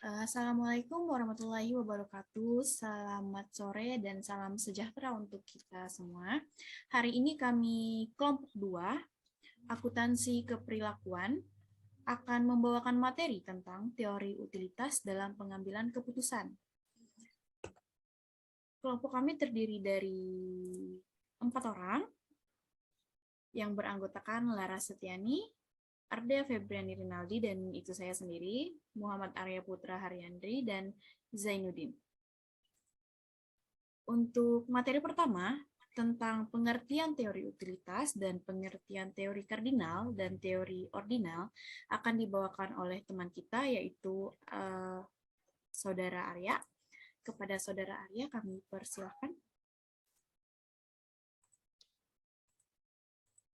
Assalamualaikum warahmatullahi wabarakatuh. Selamat sore dan salam sejahtera untuk kita semua. Hari ini kami kelompok 2, akuntansi keperilakuan, akan membawakan materi tentang teori utilitas dalam pengambilan keputusan. Kelompok kami terdiri dari 4 orang yang beranggotakan Laras Setiani, Arda Febriani Rinaldi, dan itu saya sendiri, Muhammad Arya Putra Haryandri, dan Zainuddin. Untuk materi pertama, tentang pengertian teori utilitas dan pengertian teori kardinal dan teori ordinal akan dibawakan oleh teman kita, yaitu Saudara Arya. Kepada Saudara Arya, kami persilahkan.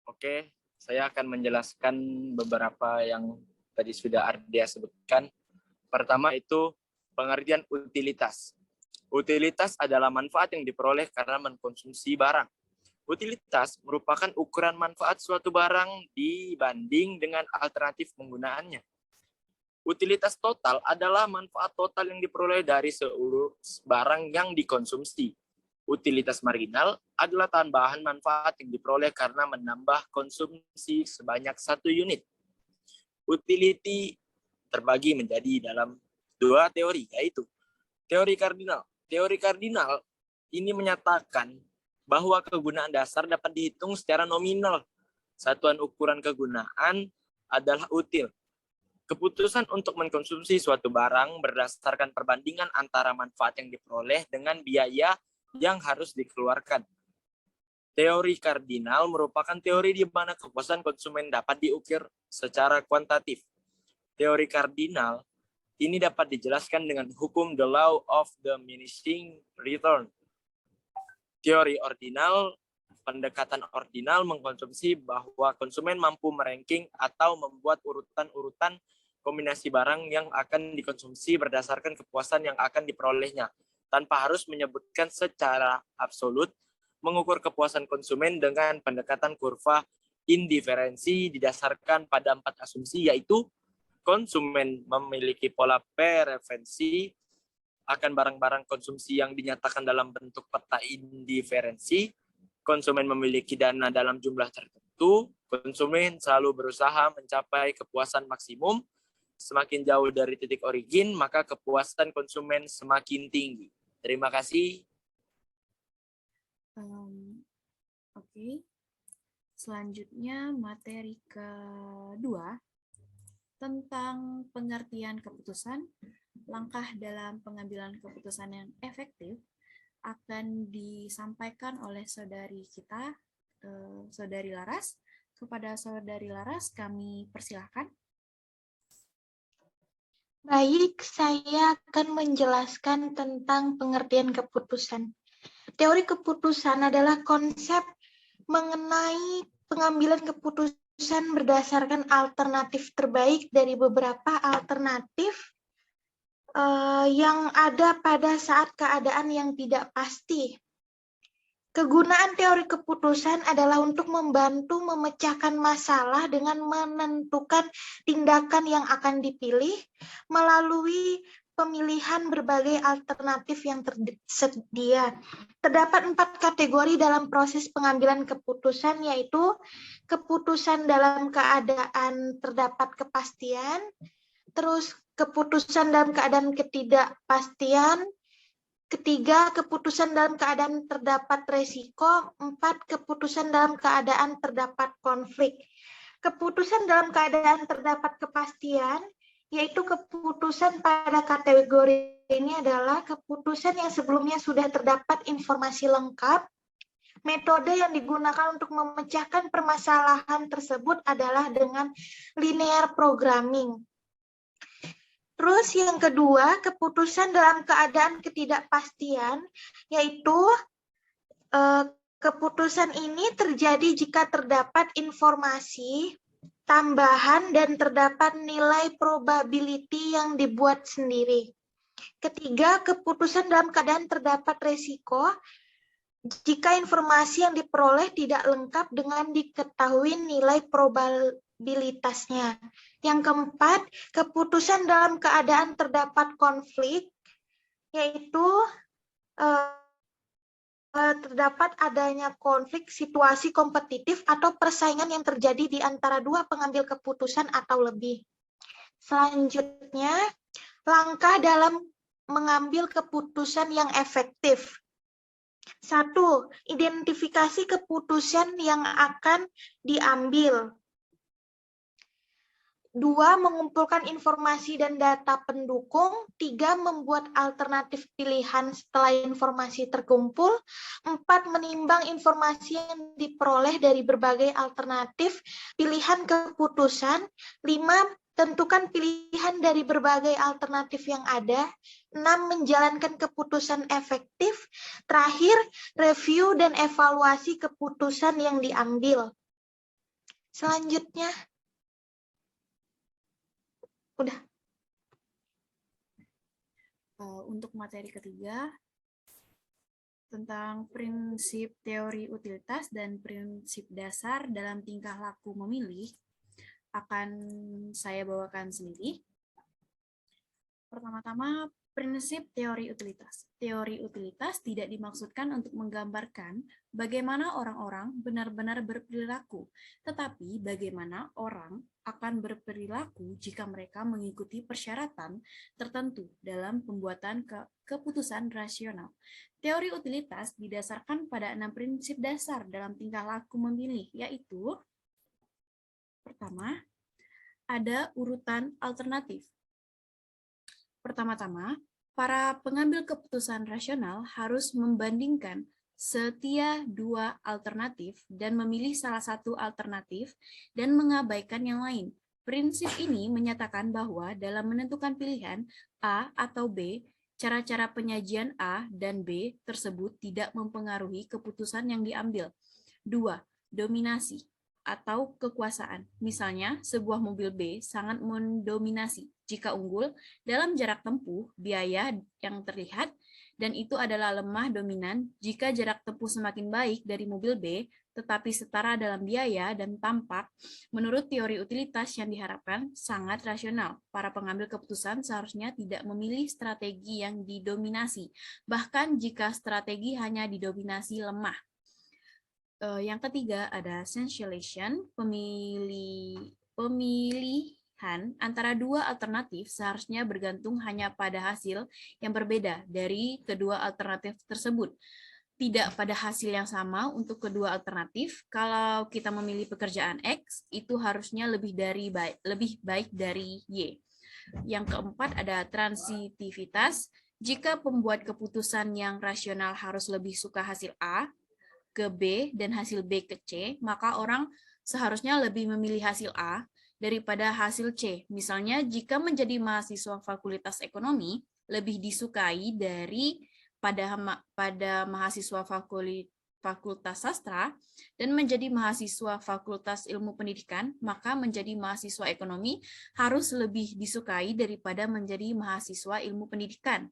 Oke, saya akan menjelaskan beberapa yang tadi sudah Ardia sebutkan. Pertama itu pengertian utilitas. Utilitas adalah manfaat yang diperoleh karena mengkonsumsi barang. Utilitas merupakan ukuran manfaat suatu barang dibanding dengan alternatif penggunaannya. Utilitas total adalah manfaat total yang diperoleh dari seluruh barang yang dikonsumsi. Utilitas marginal adalah tambahan manfaat yang diperoleh karena menambah konsumsi sebanyak 1 unit. Utility terbagi menjadi dalam 2 teori, yaitu teori kardinal. Teori kardinal ini menyatakan bahwa kegunaan dasar dapat dihitung secara nominal. Satuan ukuran kegunaan adalah util. Keputusan untuk mengkonsumsi suatu barang berdasarkan perbandingan antara manfaat yang diperoleh dengan biaya yang harus dikeluarkan. Teori kardinal merupakan teori di mana kepuasan konsumen dapat diukir secara kuantitatif. Teori kardinal ini dapat dijelaskan dengan hukum the law of diminishing return. Teori ordinal, pendekatan ordinal mengkonsumsi bahwa konsumen mampu meranking atau membuat urutan-urutan kombinasi barang yang akan dikonsumsi berdasarkan kepuasan yang akan diperolehnya, tanpa harus menyebutkan secara absolut, mengukur kepuasan konsumen dengan pendekatan kurva indiferensi didasarkan pada 4 asumsi, yaitu konsumen memiliki pola preferensi akan barang-barang konsumsi yang dinyatakan dalam bentuk peta indiferensi, konsumen memiliki dana dalam jumlah tertentu, konsumen selalu berusaha mencapai kepuasan maksimum, semakin jauh dari titik origin, maka kepuasan konsumen semakin tinggi. Terima kasih. Oke. Selanjutnya materi kedua tentang pengertian keputusan. Langkah dalam pengambilan keputusan yang efektif akan disampaikan oleh saudari kita, Saudari Laras. Kepada Saudari Laras, kami persilahkan. Baik, saya akan menjelaskan tentang pengertian keputusan. Teori keputusan adalah konsep mengenai pengambilan keputusan berdasarkan alternatif terbaik dari beberapa alternatif yang ada pada saat keadaan yang tidak pasti. Kegunaan teori keputusan adalah untuk membantu memecahkan masalah dengan menentukan tindakan yang akan dipilih melalui pemilihan berbagai alternatif yang tersedia. Terdapat 4 kategori dalam proses pengambilan keputusan, yaitu keputusan dalam keadaan terdapat kepastian, terus keputusan dalam keadaan ketidakpastian, ketiga, keputusan dalam keadaan terdapat resiko. 4, keputusan dalam keadaan terdapat konflik. Keputusan dalam keadaan terdapat kepastian, yaitu keputusan pada kategori ini adalah keputusan yang sebelumnya sudah terdapat informasi lengkap. Metode yang digunakan untuk memecahkan permasalahan tersebut adalah dengan linear programming. Terus yang kedua, keputusan dalam keadaan ketidakpastian, yaitu keputusan ini terjadi jika terdapat informasi tambahan dan terdapat nilai probability yang dibuat sendiri. Ketiga, keputusan dalam keadaan terdapat resiko, jika informasi yang diperoleh tidak lengkap dengan diketahui nilai probabilitasnya. Yang keempat, keputusan dalam keadaan terdapat konflik, yaitu terdapat adanya konflik situasi kompetitif atau persaingan yang terjadi di antara dua pengambil keputusan atau lebih. Selanjutnya, langkah dalam mengambil keputusan yang efektif. 1. Identifikasi keputusan yang akan diambil. 2. Mengumpulkan informasi dan data pendukung. 3. Membuat alternatif pilihan setelah informasi terkumpul. 4. Menimbang informasi yang diperoleh dari berbagai alternatif pilihan keputusan. 5. Tentukan pilihan dari berbagai alternatif yang ada. 6. Menjalankan keputusan efektif. Terakhir, review dan evaluasi keputusan yang diambil. Selanjutnya, udah. Untuk materi ketiga, tentang prinsip teori utilitas dan prinsip dasar dalam tingkah laku memilih, akan saya bawakan sendiri. Pertama-tama, prinsip teori utilitas. Teori utilitas tidak dimaksudkan untuk menggambarkan bagaimana orang-orang benar-benar berperilaku, tetapi bagaimana orang akan berperilaku jika mereka mengikuti persyaratan tertentu dalam pembuatan keputusan rasional. Teori utilitas didasarkan pada 6 prinsip dasar dalam tingkah laku memilih, yaitu pertama, ada urutan alternatif. Pertama-tama, para pengambil keputusan rasional harus membandingkan setiap dua alternatif dan memilih salah satu alternatif dan mengabaikan yang lain. Prinsip ini menyatakan bahwa dalam menentukan pilihan A atau B, cara-cara penyajian A dan B tersebut tidak mempengaruhi keputusan yang diambil. 2. Dominasi atau kekuasaan. Misalnya, sebuah mobil B sangat mendominasi jika unggul dalam jarak tempuh, biaya yang terlihat, dan itu adalah lemah dominan jika jarak tempuh semakin baik dari mobil B, tetapi setara dalam biaya dan tampak. Menurut teori utilitas yang diharapkan sangat rasional, para pengambil keputusan seharusnya tidak memilih strategi yang didominasi, bahkan jika strategi hanya didominasi lemah. Yang ketiga ada essentialization, pemilihan antara dua alternatif seharusnya bergantung hanya pada hasil yang berbeda dari kedua alternatif tersebut. Tidak pada hasil yang sama untuk kedua alternatif. Kalau kita memilih pekerjaan X, itu harusnya lebih baik dari Y. Yang keempat ada transitivitas. Jika pembuat keputusan yang rasional harus lebih suka hasil A ke B dan hasil B ke C, maka orang seharusnya lebih memilih hasil A daripada hasil C. Misalnya, jika menjadi mahasiswa Fakultas Ekonomi lebih disukai pada mahasiswa Fakultas Sastra dan menjadi mahasiswa Fakultas Ilmu Pendidikan, maka menjadi mahasiswa ekonomi harus lebih disukai daripada menjadi mahasiswa ilmu pendidikan.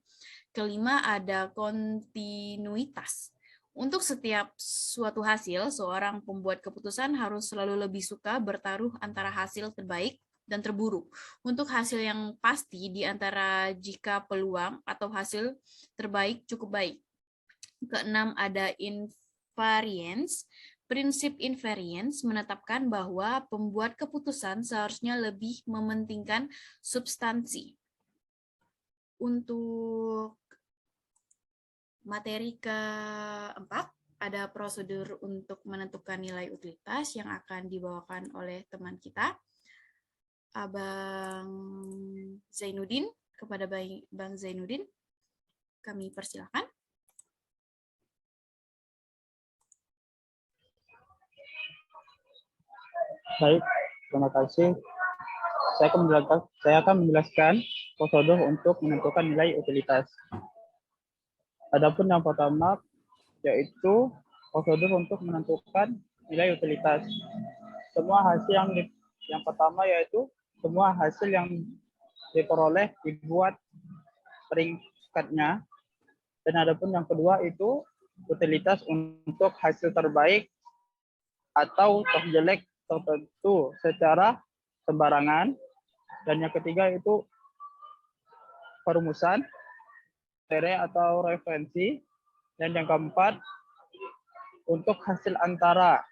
Kelima ada kontinuitas. Untuk setiap suatu hasil, seorang pembuat keputusan harus selalu lebih suka bertaruh antara hasil terbaik dan terburuk. Untuk hasil yang pasti di antara jika peluang atau hasil terbaik cukup baik. Keenam ada invariance. Prinsip invariance menetapkan bahwa pembuat keputusan seharusnya lebih mementingkan substansi. Untuk materi keempat, ada prosedur untuk menentukan nilai utilitas yang akan dibawakan oleh teman kita, Abang Zainuddin. Kepada Bang Zainuddin, kami persilakan. Baik, terima kasih. Saya akan menjelaskan prosedur untuk menentukan nilai utilitas. Adapun yang pertama yaitu prosedur untuk menentukan nilai utilitas. Semua hasil yang pertama yaitu semua hasil yang diperoleh dibuat peringkatnya. Dan adapun yang kedua itu utilitas untuk hasil terbaik atau terjelek tertentu secara sembarangan. Dan yang ketiga itu perumusan, materi atau referensi. Dan yang keempat untuk hasil antara.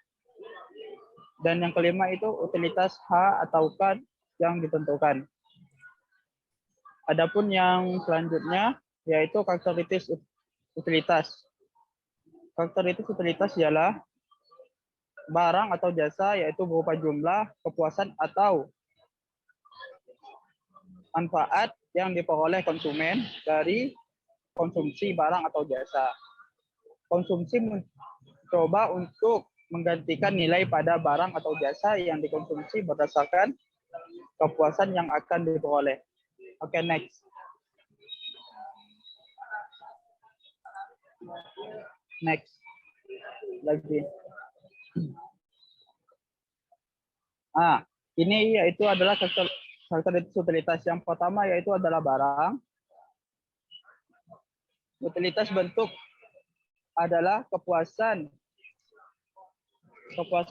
Dan yang kelima itu utilitas H atau K yang ditentukan. Adapun yang selanjutnya yaitu karakteristik utilitas. Karakteristik utilitas ialah barang atau jasa yaitu berupa jumlah, kepuasan atau manfaat yang diperoleh konsumen dari konsumsi barang atau jasa. Konsumsi mencoba untuk menggantikan nilai pada barang atau jasa yang dikonsumsi berdasarkan kepuasan yang akan diperoleh. Oke, next. Next. Lagi. Ini yaitu adalah karakteristik utilitas. Yang pertama yaitu adalah barang. Utilitas bentuk adalah kepuasan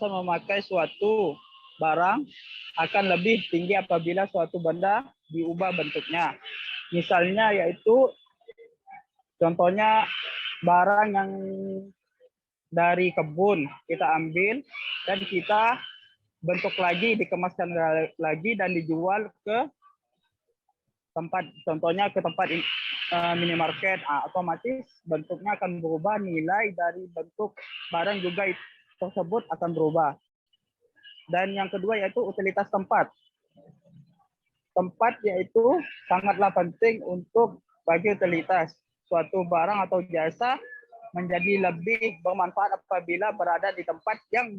memakai suatu barang akan lebih tinggi apabila suatu benda diubah bentuknya. Misalnya yaitu contohnya barang yang dari kebun kita ambil dan kita bentuk lagi, dikemaskan lagi dan dijual ke tempat, contohnya ke tempat minimarket, otomatis bentuknya akan berubah, nilai dari bentuk barang juga tersebut akan berubah. Dan yang kedua yaitu utilitas tempat. Tempat yaitu sangatlah penting untuk bagi utilitas. Suatu barang atau jasa menjadi lebih bermanfaat apabila berada di tempat yang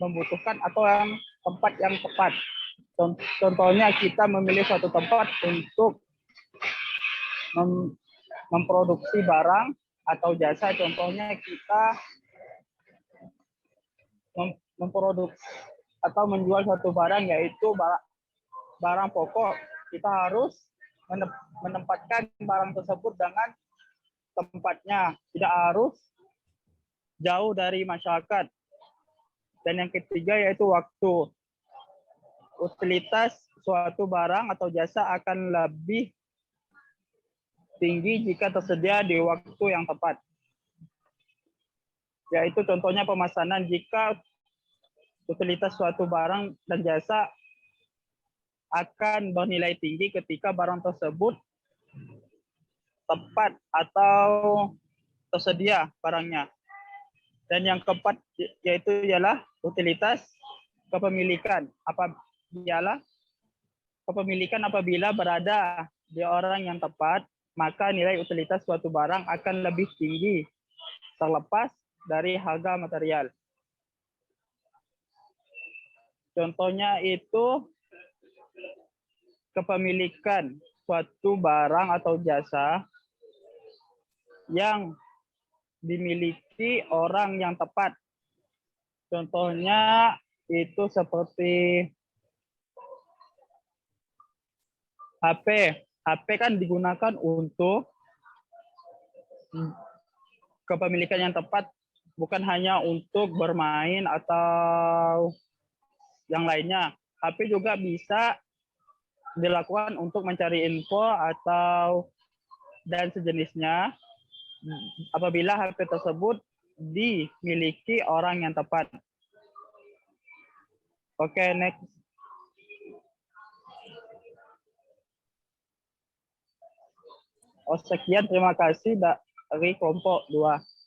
membutuhkan atau yang tempat yang tepat. Contohnya kita memilih suatu tempat untuk memproduksi barang atau jasa. Contohnya kita memproduksi atau menjual suatu barang yaitu barang pokok. Kita harus menempatkan barang tersebut dengan tempatnya, tidak harus jauh dari masyarakat. Dan yang ketiga yaitu waktu. Utilitas suatu barang atau jasa akan lebih tinggi jika tersedia di waktu yang tepat. Yaitu contohnya pemesanan. Jika utilitas suatu barang dan jasa akan bernilai tinggi ketika barang tersebut tepat atau tersedia barangnya. Dan yang keempat yaitu ialah utilitas kepemilikan. Apabila berada di orang yang tepat, maka nilai utilitas suatu barang akan lebih tinggi terlepas dari harga material. Contohnya itu kepemilikan suatu barang atau jasa yang dimiliki orang yang tepat. Contohnya itu seperti HP. HP kan digunakan untuk kepemilikan yang tepat, bukan hanya untuk bermain atau yang lainnya. HP juga bisa dilakukan untuk mencari info atau dan sejenisnya apabila HP tersebut dimiliki orang yang tepat. Oke, next. Sekian, terima kasih dari kelompok 2.